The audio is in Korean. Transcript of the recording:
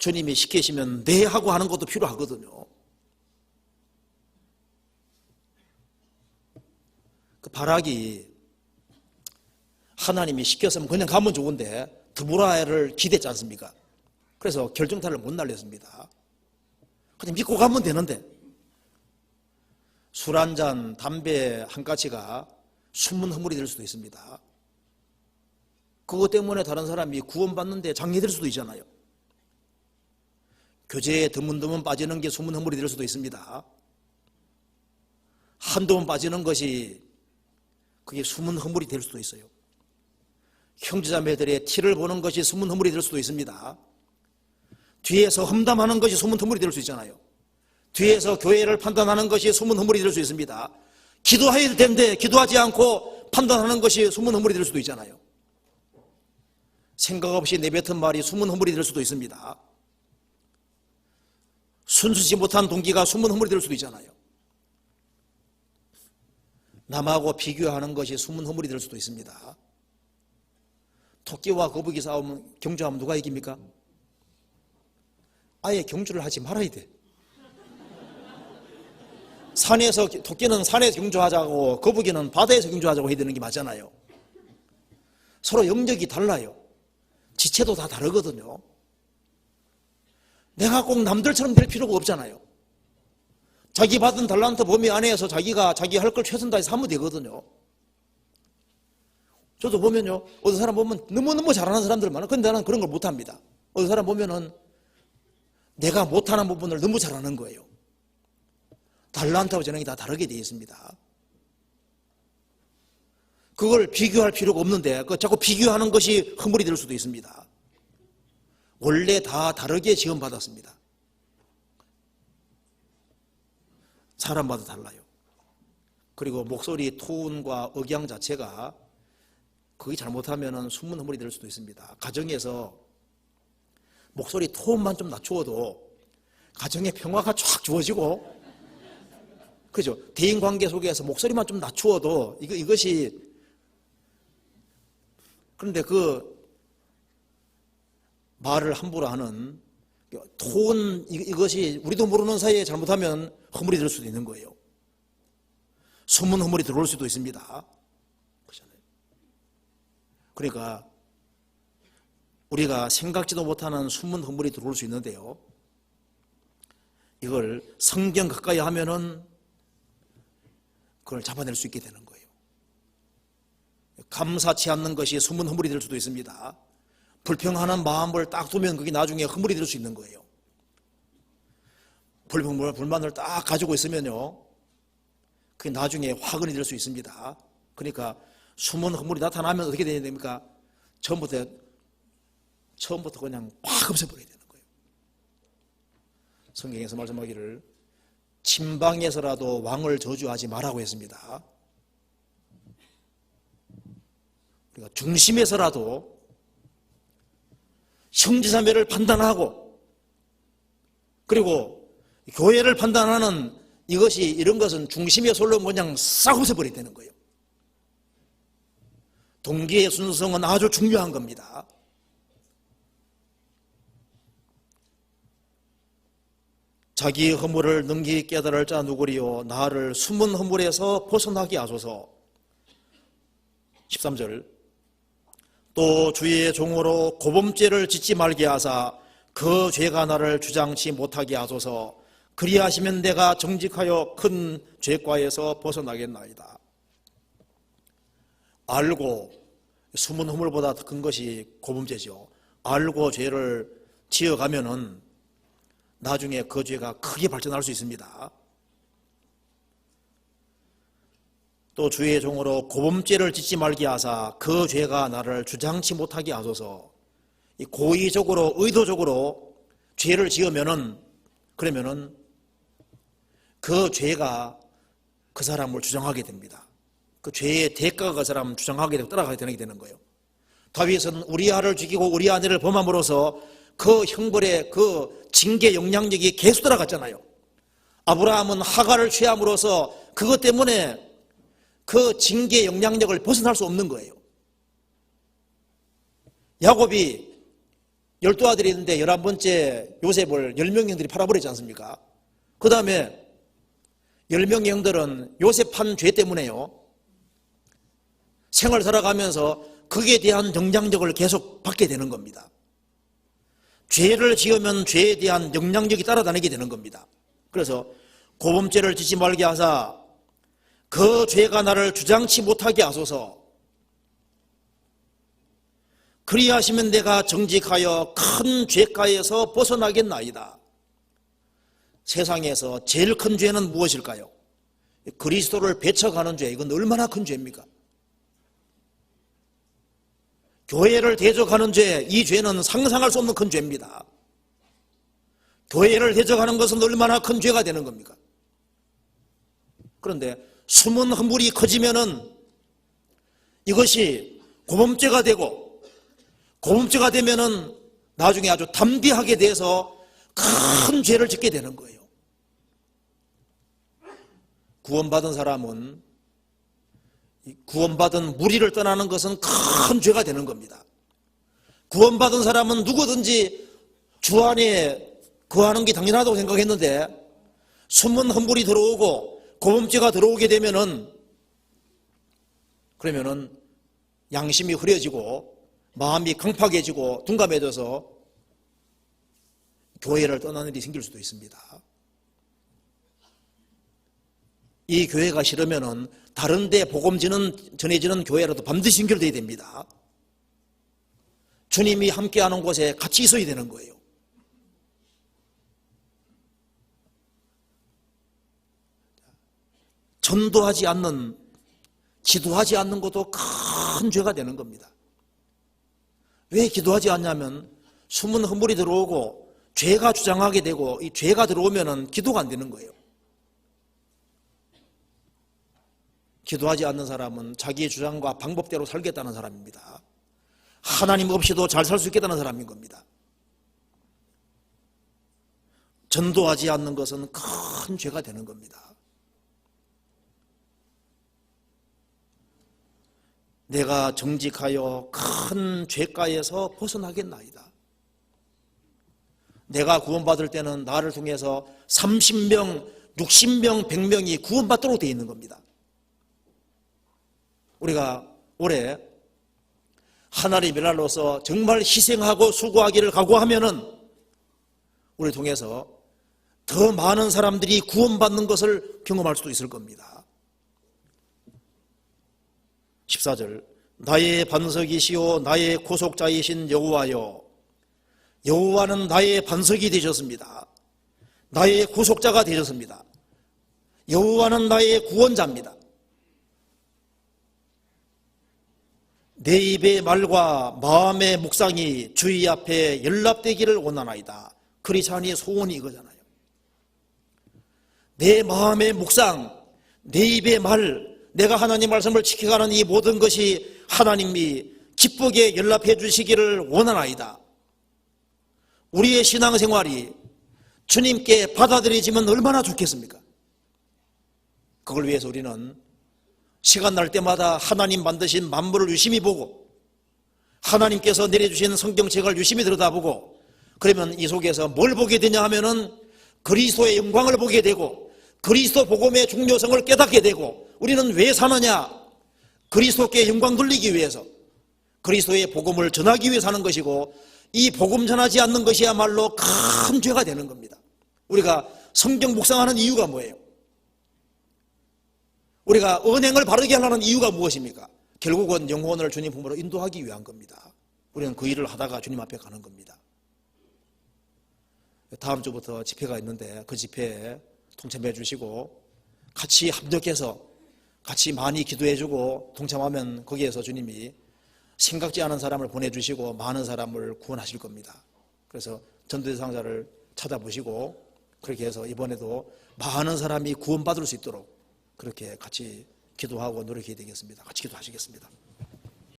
주님이 시키시면 네 하고 하는 것도 필요하거든요. 그 바락이 하나님이 시켰으면 그냥 가면 좋은데 드보라를 기대했지 않습니까? 그래서 결정타를 못 날렸습니다. 그냥 믿고 가면 되는데 술 한 잔, 담배 한 가지가 숨은 허물이 될 수도 있습니다. 그것 때문에 다른 사람이 구원받는데 장애될 수도 있잖아요. 교제에 드문드문 빠지는 게 숨은 허물이 될 수도 있습니다. 한두 번 빠지는 것이 그게 숨은 허물이 될 수도 있어요. 형제자매들의 티를 보는 것이 숨은 허물이 될 수도 있습니다. 뒤에서 험담하는 것이 숨은 허물이 될 수 있잖아요. 뒤에서 교회를 판단하는 것이 숨은 허물이 될 수 있습니다. 기도해야 될 텐데 기도하지 않고 판단하는 것이 숨은 허물이 될 수도 있잖아요. 생각 없이 내뱉은 말이 숨은 허물이 될 수도 있습니다. 순수치 못한 동기가 숨은 허물이 될 수도 있잖아요. 남하고 비교하는 것이 숨은 허물이 될 수도 있습니다. 토끼와 거북이 싸우면 경주하면 누가 이깁니까? 아예 경주를 하지 말아야 돼. 산에서 토끼는 산에서 경주하자고 거북이는 바다에서 경주하자고 해야 되는 게 맞잖아요. 서로 영역이 달라요. 지체도 다 다르거든요. 내가 꼭 남들처럼 될 필요가 없잖아요. 자기 받은 달란트 범위 안에서 자기가 자기 할 걸 최선 다해서 하면 되거든요. 저도 보면요, 어떤 사람 보면 너무너무 잘하는 사람들 많아. 근데 나는 그런 걸 못합니다. 어떤 사람 보면은 내가 못하는 부분을 너무 잘하는 거예요. 달란트하고 재능이 다 다르게 되어 있습니다. 그걸 비교할 필요가 없는데 자꾸 비교하는 것이 허물이 될 수도 있습니다. 원래 다 다르게 지원받았습니다. 사람마다 달라요. 그리고 목소리 톤과 억양 자체가 그게 잘못하면 숨은 허물이 될 수도 있습니다. 가정에서 목소리 톤만 좀 낮추어도 가정의 평화가 쫙 주어지고, 그죠? 대인관계 속에서 목소리만 좀 낮추어도 이것이, 그런데 그 말을 함부로 하는 톤, 이것이 우리도 모르는 사이에 잘못하면 허물이 될 수도 있는 거예요. 숨은 허물이 들어올 수도 있습니다. 그렇잖아요. 그러니까 우리가 생각지도 못하는 숨은 허물이 들어올 수 있는데요. 이걸 성경 가까이 하면은 그걸 잡아낼 수 있게 되는 거예요. 감사치 않는 것이 숨은 허물이 될 수도 있습니다. 불평하는 마음을 딱 두면 그게 나중에 허물이 될 수 있는 거예요. 불만을 딱 가지고 있으면요, 그게 나중에 화근이 될 수 있습니다. 그러니까 숨은 허물이 나타나면 어떻게 되야 됩니까? 처음부터 그냥 확 없애버려야 되는 거예요. 성경에서 말씀하기를 침방에서라도 왕을 저주하지 말라고 했습니다. 그러니까 중심에서라도 형제자매를 판단하고, 그리고 교회를 판단하는 이런 것은 중심의 솔로 그냥 싹 없애버려야 되는 거예요. 동기의 순수성은 아주 중요한 겁니다. 자기 허물을 능히 깨달을 자 누구리요? 나를 숨은 허물에서 벗어나게 하소서. 13절. 또 주의 종으로 고범죄를 짓지 말게 하사 그 죄가 나를 주장치 못하게 하소서. 그리하시면 내가 정직하여 큰 죄과에서 벗어나겠나이다. 알고, 숨은 허물보다 더 큰 것이 고범죄죠. 알고 죄를 지어가면은 나중에 그 죄가 크게 발전할 수 있습니다. 또 주의 종으로 고범죄를 짓지 말게 하사 그 죄가 나를 주장치 못하게 하소서. 고의적으로 의도적으로 죄를 지으면은, 그러면은 그 죄가 그 사람을 주장하게 됩니다. 그 죄의 대가가 그 사람을 주장하게 되고 따라가게 되는 거예요. 다윗은 우리아를 죽이고 우리 아내를 범함으로써 그 형벌의 그 징계 영향력이 계속 따라갔잖아요. 아브라함은 하갈을 취함으로써 그것 때문에 그 징계 영향력을 벗어날 수 없는 거예요. 야곱이 12 아들이 있는데 11번째 요셉을 10명 형들이 팔아버리지 않습니까? 그 다음에 10명 형들은 요셉 한 죄 때문에요, 생을 살아가면서 거기에 대한 영향력을 계속 받게 되는 겁니다. 죄를 지으면 죄에 대한 영향력이 따라다니게 되는 겁니다. 그래서 고범죄를 짓지 말게 하사 그 죄가 나를 주장치 못하게 하소서. 그리하시면 내가 정직하여 큰 죄가에서 벗어나겠나이다. 세상에서 제일 큰 죄는 무엇일까요? 그리스도를 배척하는 죄. 이건 얼마나 큰 죄입니까? 교회를 대적하는 죄, 이 죄는 상상할 수 없는 큰 죄입니다. 교회를 대적하는 것은 얼마나 큰 죄가 되는 겁니까? 그런데 숨은 허물이 커지면은 이것이 고범죄가 되고, 고범죄가 되면은 나중에 아주 담대하게 돼서 큰 죄를 짓게 되는 거예요. 구원받은 사람은, 구원받은 무리를 떠나는 것은 큰 죄가 되는 겁니다. 구원받은 사람은 누구든지 주 안에 거하는 게 당연하다고 생각했는데 숨은 허물이 들어오고 고범죄가 들어오게 되면은, 그러면은 양심이 흐려지고 마음이 강팍해지고 둔감해져서 교회를 떠나는 일이 생길 수도 있습니다. 이 교회가 싫으면은 다른 데 복음 전해지는 교회라도 반드시 연결되어야 됩니다. 주님이 함께하는 곳에 같이 있어야 되는 거예요. 전도하지 않는, 기도하지 않는 것도 큰 죄가 되는 겁니다. 왜 기도하지 않냐면 숨은 허물이 들어오고 죄가 주장하게 되고, 이 죄가 들어오면은 기도가 안 되는 거예요. 기도하지 않는 사람은 자기의 주장과 방법대로 살겠다는 사람입니다. 하나님 없이도 잘 살 수 있겠다는 사람인 겁니다. 전도하지 않는 것은 큰 죄가 되는 겁니다. 내가 정직하여 큰 죄가에서 벗어나겠나이다. 내가 구원받을 때는 나를 통해서 30명, 60명, 100명이 구원받도록 되어 있는 겁니다. 우리가 올해 하나님의 날로서 정말 희생하고 수고하기를 각오하면은 우리 통해서 더 많은 사람들이 구원받는 것을 경험할 수도 있을 겁니다. 14절, 나의 반석이시오 나의 구속자이신 여호와여. 여호와는 나의 반석이 되셨습니다. 나의 구속자가 되셨습니다. 여호와는 나의 구원자입니다. 내 입의 말과 마음의 묵상이 주의 앞에 연락되기를 원하나이다. 크리스찬의 소원이 이거잖아요. 내 마음의 묵상, 내 입의 말, 내가 하나님 말씀을 지켜가는 이 모든 것이 하나님이 기쁘게 연락해 주시기를 원하나이다. 우리의 신앙생활이 주님께 받아들여지면 얼마나 좋겠습니까? 그걸 위해서 우리는 시간 날 때마다 하나님 만드신 만물을 유심히 보고 하나님께서 내려주신 성경책을 유심히 들여다보고, 그러면 이 속에서 뭘 보게 되냐 하면은 그리스도의 영광을 보게 되고 그리스도 복음의 중요성을 깨닫게 되고, 우리는 왜 사느냐? 그리스도께 영광 돌리기 위해서, 그리스도의 복음을 전하기 위해 사는 것이고, 이 복음 전하지 않는 것이야말로 큰 죄가 되는 겁니다. 우리가 성경 묵상하는 이유가 뭐예요? 우리가 언행을 바르게 하려는 이유가 무엇입니까? 결국은 영혼을 주님 품으로 인도하기 위한 겁니다. 우리는 그 일을 하다가 주님 앞에 가는 겁니다. 다음 주부터 집회가 있는데 그 집회에 동참해 주시고 같이 합력해서 같이 많이 기도해 주고 동참하면 거기에서 주님이 생각지 않은 사람을 보내주시고 많은 사람을 구원하실 겁니다. 그래서 전도 대상자를 찾아보시고 그렇게 해서 이번에도 많은 사람이 구원받을 수 있도록 그렇게 같이 기도하고 노력해야 되겠습니다. 같이 기도하시겠습니다.